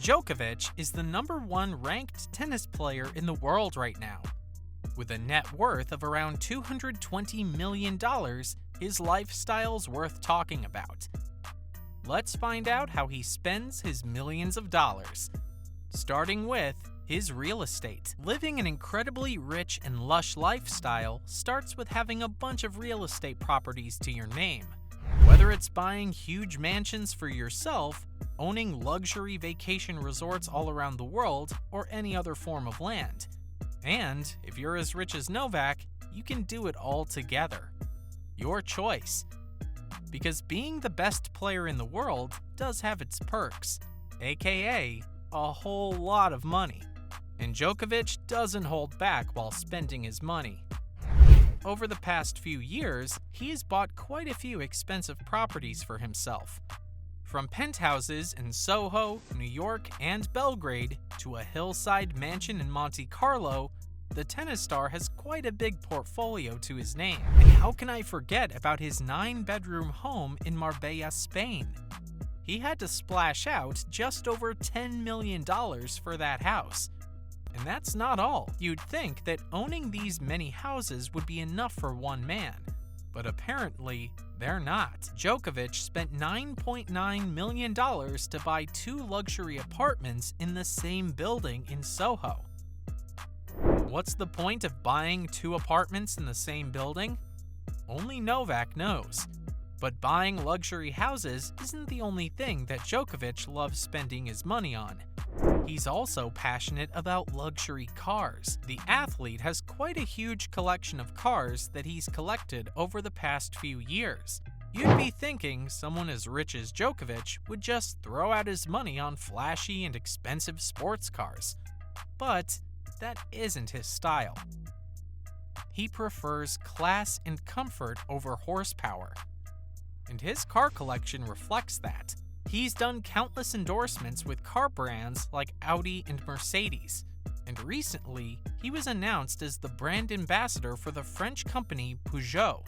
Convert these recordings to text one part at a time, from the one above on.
Djokovic is the #1 ranked tennis player in the world right now. With a net worth of around $220 million, his lifestyle's worth talking about. Let's find out how he spends his millions of dollars. Starting with his real estate. Living an incredibly rich and lush lifestyle starts with having a bunch of real estate properties to your name. Whether it's buying huge mansions for yourself, owning luxury vacation resorts all around the world, or any other form of land. And if you're as rich as Novak, you can do it all together. Your choice. Because being the best player in the world does have its perks, aka a whole lot of money. And Djokovic doesn't hold back while spending his money. Over the past few years, he has bought quite a few expensive properties for himself. From penthouses in Soho, New York, and Belgrade to a hillside mansion in Monte Carlo, the tennis star has quite a big portfolio to his name. And how can I forget about his 9-bedroom home in Marbella, Spain? He had to splash out just over $10 million for that house. And that's not all. You'd think that owning these many houses would be enough for one man, but apparently they're not. Djokovic spent $9.9 million to buy 2 luxury apartments in the same building in Soho. What's the point of buying 2 apartments in the same building? Only Novak knows. But buying luxury houses isn't the only thing that Djokovic loves spending his money on. He's also passionate about luxury cars. The athlete has quite a huge collection of cars that he's collected over the past few years. You'd be thinking someone as rich as Djokovic would just throw out his money on flashy and expensive sports cars. But that isn't his style. He prefers class and comfort over horsepower. And his car collection reflects that. He's done countless endorsements with car brands like Audi and Mercedes, and recently he was announced as the brand ambassador for the French company Peugeot.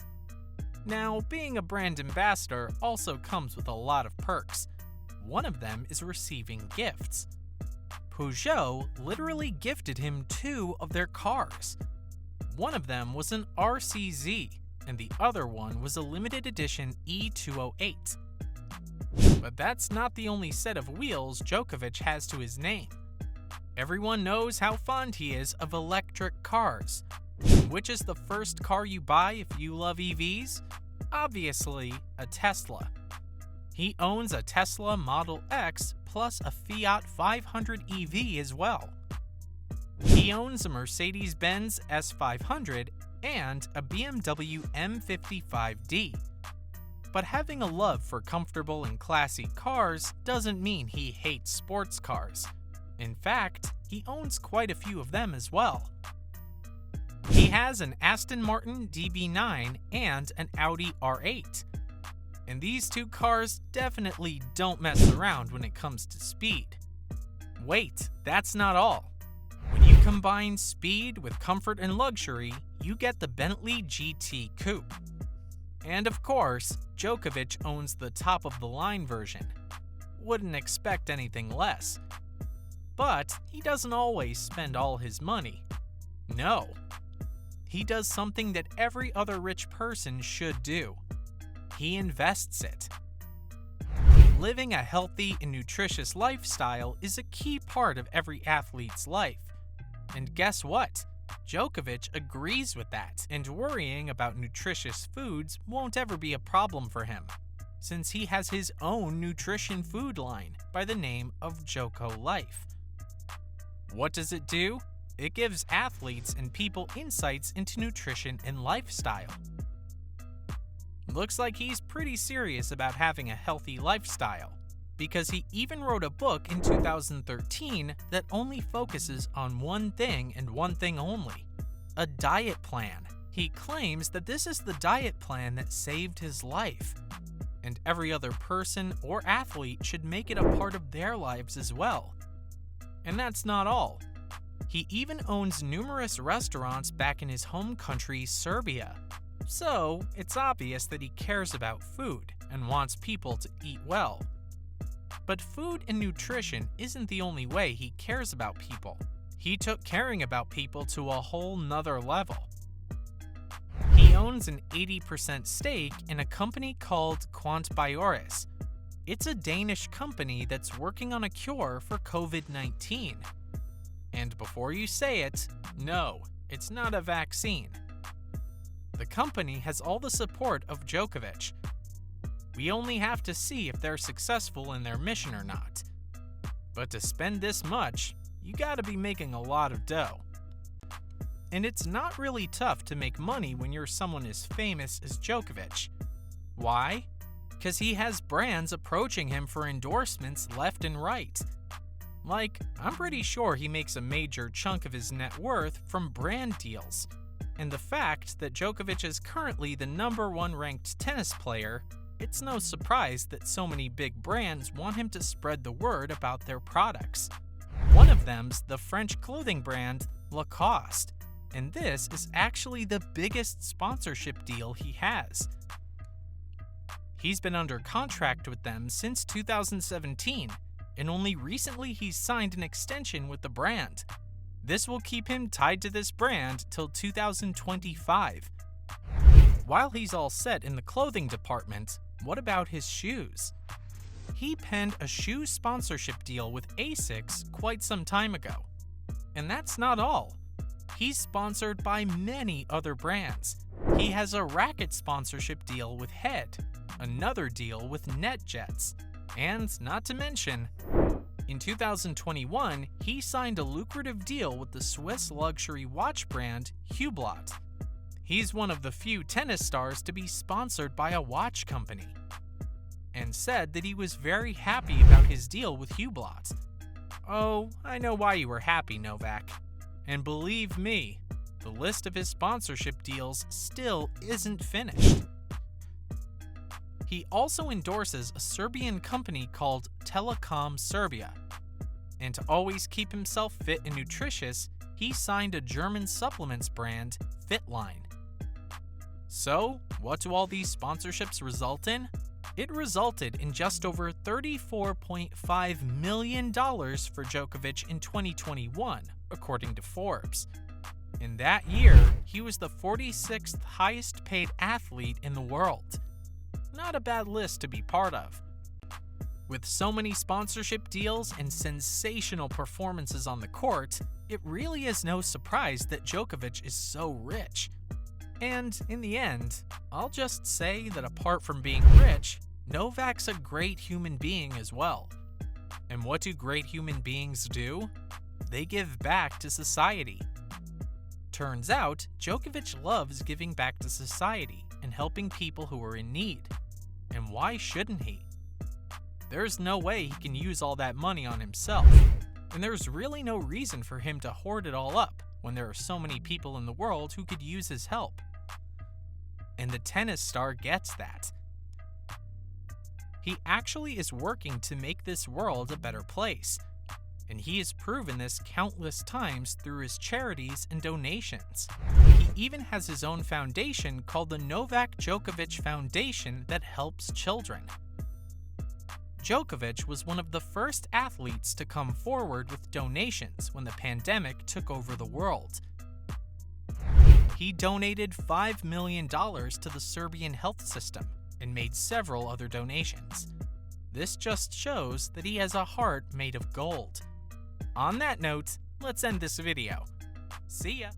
Now, being a brand ambassador also comes with a lot of perks. One of them is receiving gifts. Peugeot literally gifted him 2 of their cars. One of them was an RCZ, and the other one was a limited edition E208. But that's not the only set of wheels Djokovic has to his name. Everyone knows how fond he is of electric cars. Which is the first car you buy if you love EVs? Obviously, a Tesla. He owns a Tesla Model X plus a Fiat 500 EV as well. He owns a Mercedes-Benz S500 and a BMW M55D. But having a love for comfortable and classy cars doesn't mean he hates sports cars. In fact, he owns quite a few of them as well. He has an Aston Martin DB9 and an Audi R8. And these 2 cars definitely don't mess around when it comes to speed. Wait, that's not all. When you combine speed with comfort and luxury, you get the Bentley GT Coupe. And of course, Djokovic owns the top-of-the-line version. Wouldn't expect anything less. But he doesn't always spend all his money. No. He does something that every other rich person should do. He invests it. Living a healthy and nutritious lifestyle is a key part of every athlete's life. And guess what? Djokovic agrees with that, and worrying about nutritious foods won't ever be a problem for him, since he has his own nutrition food line by the name of Djoko Life. What does it do? It gives athletes and people insights into nutrition and lifestyle. Looks like he's pretty serious about having a healthy lifestyle, because he even wrote a book in 2013 that only focuses on one thing and one thing only: a diet plan. He claims that this is the diet plan that saved his life, and every other person or athlete should make it a part of their lives as well. And that's not all. He even owns numerous restaurants back in his home country, Serbia. So, it's obvious that he cares about food and wants people to eat well. But food and nutrition isn't the only way he cares about people. He took caring about people to a whole nother level. He owns an 80% stake in a company called Quantbioris. It's a Danish company that's working on a cure for COVID-19. And before you say it, no, it's not a vaccine. The company has all the support of Djokovic. We only have to see if they're successful in their mission or not. But to spend this much, you gotta be making a lot of dough. And it's not really tough to make money when you're someone as famous as Djokovic. Why? Because he has brands approaching him for endorsements left and right. Like, I'm pretty sure he makes a major chunk of his net worth from brand deals. And the fact that Djokovic is currently the #1 ranked tennis player, it's no surprise that so many big brands want him to spread the word about their products. One of them's the French clothing brand Lacoste, and this is actually the biggest sponsorship deal he has. He's been under contract with them since 2017, and only recently he's signed an extension with the brand. This will keep him tied to this brand till 2025. While he's all set in the clothing department, what about his shoes? He penned a shoe sponsorship deal with Asics quite some time ago. And that's not all. He's sponsored by many other brands. He has a racket sponsorship deal with Head, another deal with NetJets, and not to mention, in 2021, he signed a lucrative deal with the Swiss luxury watch brand Hublot. He's one of the few tennis stars to be sponsored by a watch company, and said that he was very happy about his deal with Hublot. Oh, I know why you were happy, Novak. And believe me, the list of his sponsorship deals still isn't finished. He also endorses a Serbian company called Telekom Serbia. And to always keep himself fit and nutritious, he signed a German supplements brand, Fitline. So, what do all these sponsorships result in? It resulted in just over $34.5 million for Djokovic in 2021, according to Forbes. In that year, he was the 46th highest paid athlete in the world. Not a bad list to be part of. With so many sponsorship deals and sensational performances on the court, it really is no surprise that Djokovic is so rich. And in the end, I'll just say that apart from being rich, Novak's a great human being as well. And what do great human beings do? They give back to society. Turns out, Djokovic loves giving back to society and helping people who are in need. And why shouldn't he? There's no way he can use all that money on himself, and there's really no reason for him to hoard it all up when there are so many people in the world who could use his help. And the tennis star gets that. He actually is working to make this world a better place, and he has proven this countless times through his charities and donations. He even has his own foundation called the Novak Djokovic Foundation that helps children. Djokovic was one of the first athletes to come forward with donations when the pandemic took over the world. He donated $5 million to the Serbian health system and made several other donations. This just shows that he has a heart made of gold. On that note, let's end this video. See ya!